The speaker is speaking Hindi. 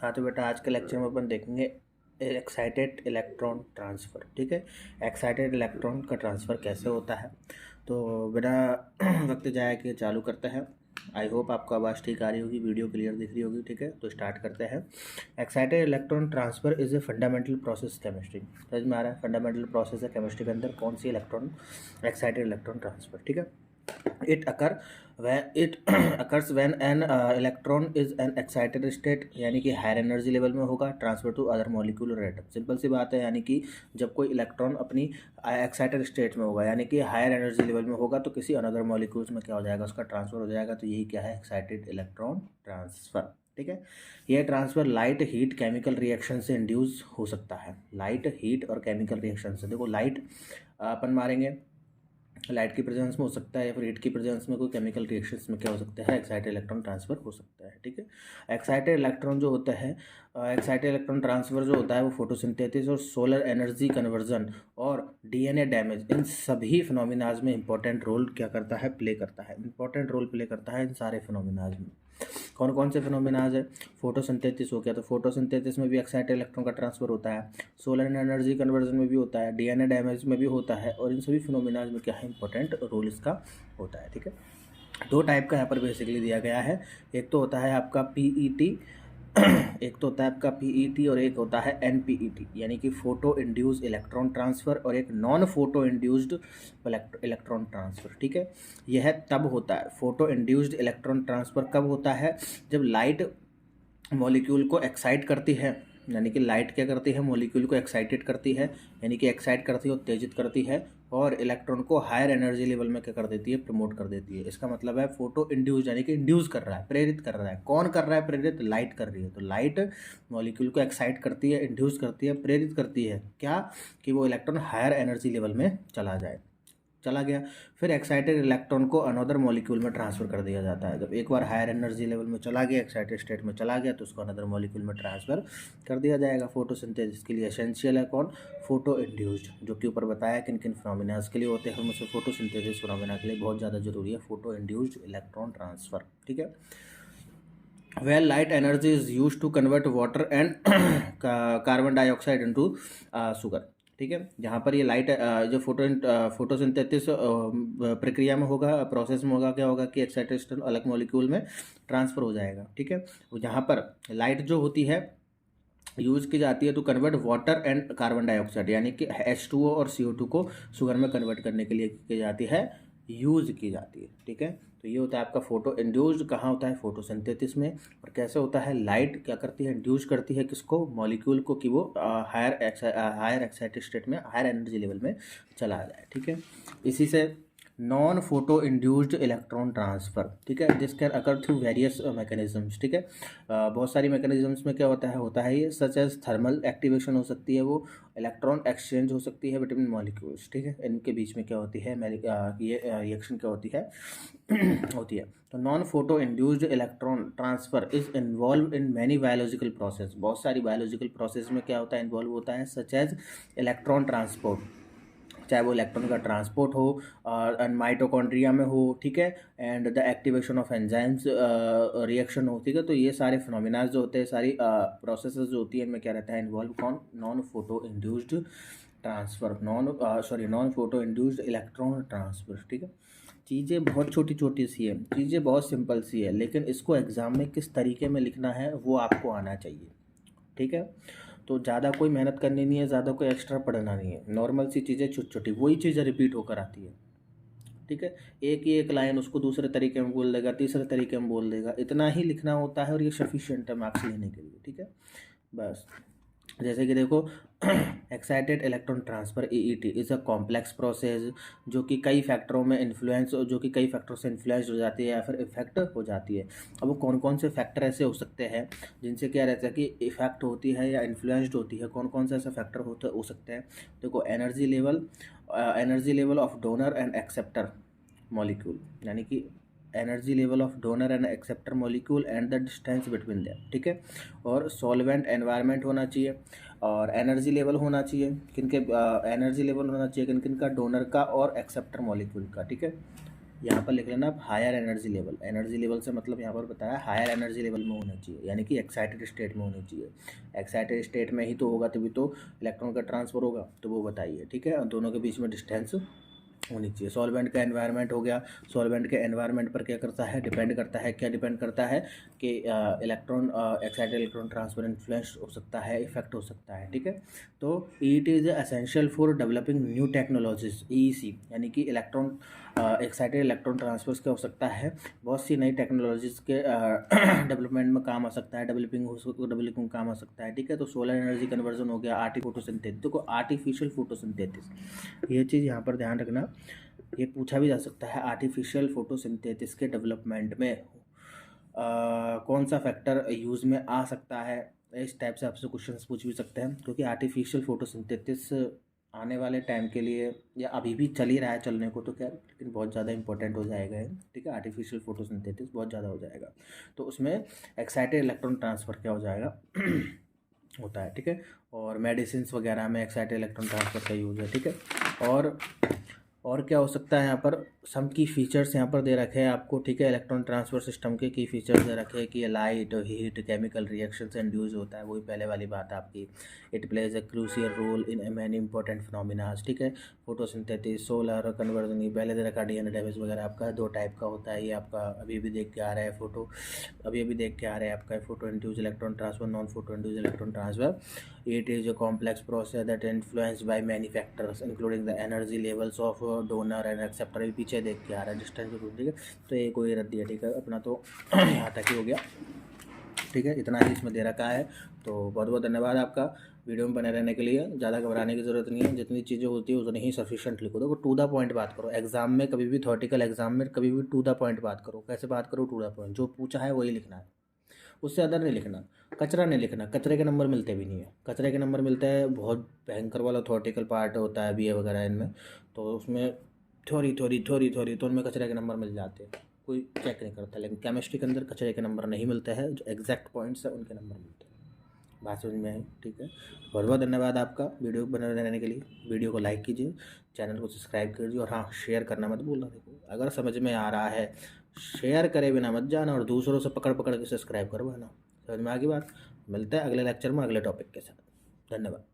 हाँ तो बेटा आज के लेक्चर में अपन देखेंगे एक्साइटेड इलेक्ट्रॉन ट्रांसफ़र। ठीक है, एक्साइटेड इलेक्ट्रॉन का ट्रांसफ़र कैसे होता है। तो बेटा वक्त जाया कि चालू करते हैं। आई होप आपको आवाज़ ठीक आ रही होगी, वीडियो क्लियर दिख रही होगी। ठीक है, तो स्टार्ट करते हैं। Excited electron transfer is a fundamental process chemistry. समझ में आ रहा है, फंडामेंटल प्रोसेस है केमिस्ट्री के अंदर कौन सी इलेक्ट्रॉन एक्साइटेड इलेक्ट्रॉन ट्रांसफ़र। ठीक है, it occur when it occurs when an electron is an excited state, यानी कि हायर एनर्जी लेवल में होगा, ट्रांसफर टू अदर मॉलिक्यूल और एटम। सिंपल सी बात है, यानी कि जब कोई इलेक्ट्रॉन अपनी एक्साइटेड स्टेट में होगा यानी कि हायर एनर्जी लेवल में होगा तो किसी अनदर मॉलिक्यूल्स में क्या हो जाएगा, उसका ट्रांसफर हो जाएगा। तो यही क्या है, एक्साइटेड इलेक्ट्रॉन ट्रांसफर। ठीक है, यह transfer light heat chemical reaction से इंड्यूस हो सकता है। लाइट हीट और केमिकल रिएक्शन से, देखो लाइट अपन मारेंगे, लाइट की प्रेजेंस में हो सकता है या फिर हीट की प्रेजेंस में कोई केमिकल रिएक्शंस में क्या हो सकता है, एक्साइटेड इलेक्ट्रॉन ट्रांसफर हो सकता है। ठीक है, एक्साइटेड इलेक्ट्रॉन जो होता है, एक्साइटेड इलेक्ट्रॉन ट्रांसफर जो होता है वो फोटोसिंथेसिस और सोलर एनर्जी कन्वर्जन और डीएनए डैमेज, इन सभी फिनोमिनाज में इंपॉर्टेंट रोल क्या करता है, प्ले करता है। इंपॉर्टेंट रोल प्ले करता है इन सारे फिनोमिनाज में। कौन कौन से फिनोमिनाज है, फोटोसिंथेसिस हो गया, तो फोटोसिंथेसिस में भी एक्साइटेड इलेक्ट्रॉन का ट्रांसफर होता है, सोलर एनर्जी कन्वर्जन में भी होता है, डीएनए डैमेज में भी होता है, और इन सभी फिनोमिनाज में क्या है, इंपॉर्टेंट रोल इसका होता है। ठीक है, दो टाइप का यहाँ पर बेसिकली दिया गया है। एक तो होता है आपका पीईटी एक तो होता है आपका पीईटी और एक होता है एनपीईटी, यानी कि फोटो इंड्यूस्ड इलेक्ट्रॉन ट्रांसफ़र और एक non photo induced electron transfer. ठीक है, यह तब होता है, फोटो इंड्यूस्ड इलेक्ट्रॉन ट्रांसफ़र कब होता है, जब लाइट मॉलिक्यूल को एक्साइट करती है, यानी कि लाइट क्या करती है, मॉलिक्यूल को एक्साइटेड करती है, यानी कि एक्साइट करती है, उत्तेजित करती है, और इलेक्ट्रॉन को हायर एनर्जी लेवल में क्या कर देती है, प्रमोट कर देती है। इसका मतलब है फोटो इंड्यूस, यानी कि इंड्यूस कर रहा है, प्रेरित कर रहा है। कौन कर रहा है प्रेरित, लाइट कर रही है। तो लाइट मॉलिक्यूल को एक्साइट करती है, इंड्यूस करती है, प्रेरित करती है क्या, कि वो इलेक्ट्रॉन हायर एनर्जी लेवल में चला गया। फिर एक्साइटेड इलेक्ट्रॉन को अनदर मॉलिक्यूल में ट्रांसफ़र कर दिया जाता है। जब एक बार हायर एनर्जी लेवल में चला गया, एक्साइटेड स्टेट में चला गया, तो उसको अनदर मॉलिक्यूल में ट्रांसफ़र कर दिया जाएगा। फोटोसिंथेसिस के लिए एसेंशियल है कौन, फोटो इंड्यूस्ड, जो कि ऊपर बताया किन किन फिनोमिनाज के लिए होते हैं, उनमें से फोटोसिंथेसिस फिनोमिना के लिए बहुत ज़्यादा जरूरी है फोटो इंड्यूस्ड इलेक्ट्रॉन ट्रांसफ़र। ठीक है, where light energy is used to convert water and carbon dioxide into sugar. ठीक है, जहाँ पर ये लाइट जो फोटोसिंथेसिस प्रक्रिया में होगा, प्रोसेस में होगा, क्या होगा कि एक्साइटेड अलग मॉलिक्यूल में ट्रांसफ़र हो जाएगा। ठीक है, जहाँ पर लाइट जो होती है यूज़ की जाती है to convert water and carbon dioxide, यानी कि H2O और CO2 को शुगर में कन्वर्ट करने के लिए की जाती है, यूज़ की जाती है। ठीक है, तो ये होता है आपका फोटो इंड्यूस्ड, कहाँ होता है, फोटोसिंथेसिस में। और कैसे होता है, लाइट क्या करती है, इंड्यूस करती है किसको, मॉलिक्यूल को, कि वो हायर एक्साइटेड स्टेट में, हायर एनर्जी लेवल में चला जाए। ठीक है, इसी से non photo induced electron transfer. ठीक है, this can occur through various mechanisms. ठीक है, बहुत सारी मैकेनिज्म्स में क्या होता है ये, सच एज थर्मल एक्टिवेशन हो सकती है, वो इलेक्ट्रॉन एक्सचेंज हो सकती है बिटवीन मॉलिक्यूल्स। ठीक है, इनके बीच में क्या होती है, ये रिएक्शन क्या होती है होती है। तो non photo induced electron transfer is involve in many biological process. बहुत सारी बायोलॉजिकल प्रोसेस में क्या होता है, इन्वॉल्व होता है, सच एज इलेक्ट्रॉन ट्रांसपोर्ट, चाहे वो इलेक्ट्रॉन का ट्रांसपोर्ट हो और माइटोकॉन्ड्रिया में हो। ठीक है, and the activation of enzymes reaction हो। ठीक है, तो ये सारे फिनोमिनाज जो होते हैं, सारी प्रोसेसेस जो होती है, इनमें क्या रहता है, इन्वॉल्व कौन, non photo induced transfer, non photo induced electron transfer. ठीक है, चीज़ें बहुत छोटी छोटी सी है, चीज़ें बहुत सिंपल सी है, लेकिन इसको एग्ज़ाम में किस तरीके में लिखना है वो आपको आना चाहिए। ठीक है, तो ज़्यादा कोई मेहनत करनी नहीं है, ज़्यादा कोई एक्स्ट्रा पढ़ना नहीं है, नॉर्मल सी चीज़ें छोटी छोटी, वही चीज़ें रिपीट होकर आती है। ठीक है, एक ही एक लाइन उसको दूसरे तरीके में बोल देगा, तीसरे तरीके में बोल देगा, इतना ही लिखना होता है और ये सफिशिएंट है मार्क्स लेने के लिए। ठीक है, बस जैसे कि देखो excited electron transfer EET is a complex process जो कि कई फैक्टरों से इन्फ्लुएंस हो जाती है या फिर इफेक्ट हो जाती है। अब वो कौन कौन से फैक्टर ऐसे हो सकते हैं जिनसे क्या रहता है कि इफेक्ट होती है या इन्फ्लुएंस्ड होती है, कौन कौन से ऐसे फैक्टर हो सकते हैं। देखो, energy level of donor and acceptor molecule, यानी कि energy level of donor and acceptor molecule and the distance between them. ठीक है, और सॉल्वेंट एनवायरनमेंट होना चाहिए, और एनर्जी लेवल होना चाहिए किन किन का, डोनर का और एक्सेप्टर मॉलिक्यूल का। ठीक है, यहाँ पर लिख लेना आप higher energy level. Energy level से मतलब यहाँ पर बताया हायर एनर्जी लेवल में होना चाहिए, यानी कि एक्साइटेड स्टेट में होनी चाहिए। एक्साइटेड स्टेट में ही तो होगा, तभी तो इलेक्ट्रॉन का ट्रांसफर होगा, तो वो बताइए, ठीक है। और दोनों के बीच में डिस्टेंस होनी चाहिए। सॉल्वेंट का एनवायरनमेंट हो गया। सॉल्वेंट के एनवायरनमेंट पर क्या करता है, डिपेंड करता है, क्या डिपेंड करता है कि electron excited electron transfer influence हो सकता है, इफेक्ट हो सकता है, ठीक है। तो it is essential for developing new technologies, EEC, यानी कि इलेक्ट्रॉन एक्साइटेड इलेक्ट्रॉन ट्रांसफर्स क्या हो सकता है, बहुत सी नई टेक्नोलॉजीज के डेवलपमेंट में काम आ सकता है, डेवलपिंग काम आ सकता है, ठीक है। तो सोलर एनर्जी कन्वर्जन हो गया, फोटोसिंथेसिस, देखो आर्टिफिशियल फोटोसिंथेसिस, ये चीज़ यहाँ पर ध्यान रखना। ये पूछा भी जा सकता है, आर्टिफिशियल फोटोसिंथेसिस के डेवलपमेंट में कौन सा फैक्टर यूज़ में आ सकता है, इस टाइप से आपसे क्वेश्चंस पूछ भी सकते हैं। क्योंकि आर्टिफिशियल फोटोसिंथेसिस आने वाले टाइम के लिए, या अभी भी चल ही रहा है चलने को तो क्या, लेकिन बहुत ज़्यादा इंपॉर्टेंट हो जाएगा है, ठीक है। आर्टिफिशियल फोटोसिंथेसिस बहुत ज़्यादा हो जाएगा, तो उसमें एक्साइटेड इलेक्ट्रॉन ट्रांसफ़र क्या हो जाएगा होता है, ठीक है। और मेडिसिन वगैरह में एक्साइटेड इलेक्ट्रॉन ट्रांसफ़र का यूज़ है, ठीक है। और क्या हो सकता है, यहाँ पर सम की फीचर्स यहाँ पर दे रखे हैं आपको, ठीक है। इलेक्ट्रॉन ट्रांसफर सिस्टम के की फीचर्स दे रखे हैं कि लाइट, हीट, केमिकल रिएक्शन से इंड्यूस होता है, वही पहले वाली बात है आपकी। It plays a crucial role in many important phenomenas, ठीक है। फोटोसिंथेसिस, सोलर कन्वर्जन, पहले दे रखा डीएनए डैमेज वगैरह आपका 2 टाइप का होता है। ये आपका अभी देख के आ रहा है अभी देख के आ रहा है आपका photo induce electron transfer, non photo induce electron transfer. It is a complex process that influenced by many factors including the energy levels of donor and acceptor। भी पीछे देख के आ रहा है डिस्टेंस भी, ठीक है। तो ये कोई रद्दी है, ठीक है। अपना तो यहाँ तक ही हो गया, ठीक है। इतना ही इसमें दे रखा है। तो बहुत बहुत धन्यवाद आपका वीडियो में बने रहने के लिए। ज़्यादा घबराने की ज़रूरत नहीं है, जितनी चीज़ें होती है उतनी ही सफिशिएंट लिखो। देखो टू द पॉइंट बात करो, एग्जाम में कभी भी, थ्योरेटिकल एग्जाम में कभी भी टू द पॉइंट बात करो। कैसे बात करो, टू द पॉइंट, जो पूछा है वही लिखना है, उससे अदर नहीं लिखना। कचरा नहीं लिखना, कचरे के नंबर मिलते भी नहीं है। कचरे के नंबर मिलते हैं, बहुत भयंकर वाला थ्योरेटिकल पार्ट होता है बीए वगैरह इनमें, तो उसमें थ्योरी तो उनमें कचरे के नंबर मिल जाते हैं, कोई चेक नहीं करता। लेकिन केमिस्ट्री के अंदर कचरे के नंबर नहीं मिलते हैं, जो एग्जैक्ट पॉइंट्स है उनके नंबर मिलते हैं। बात समझ में आई, ठीक है। बहुत बहुत धन्यवाद आपका वीडियो बने रहने के लिए। वीडियो को लाइक कीजिए, चैनल को सब्सक्राइब कीजिए, और हाँ, शेयर करना मत भूलना। देखो अगर समझ में आ रहा है, शेयर करे बिना मत जाना, और दूसरों से पकड़ पकड़ के सब्सक्राइब करवाना। समझ में आ गई बात। मिलता है अगले लेक्चर में अगले टॉपिक के साथ। धन्यवाद।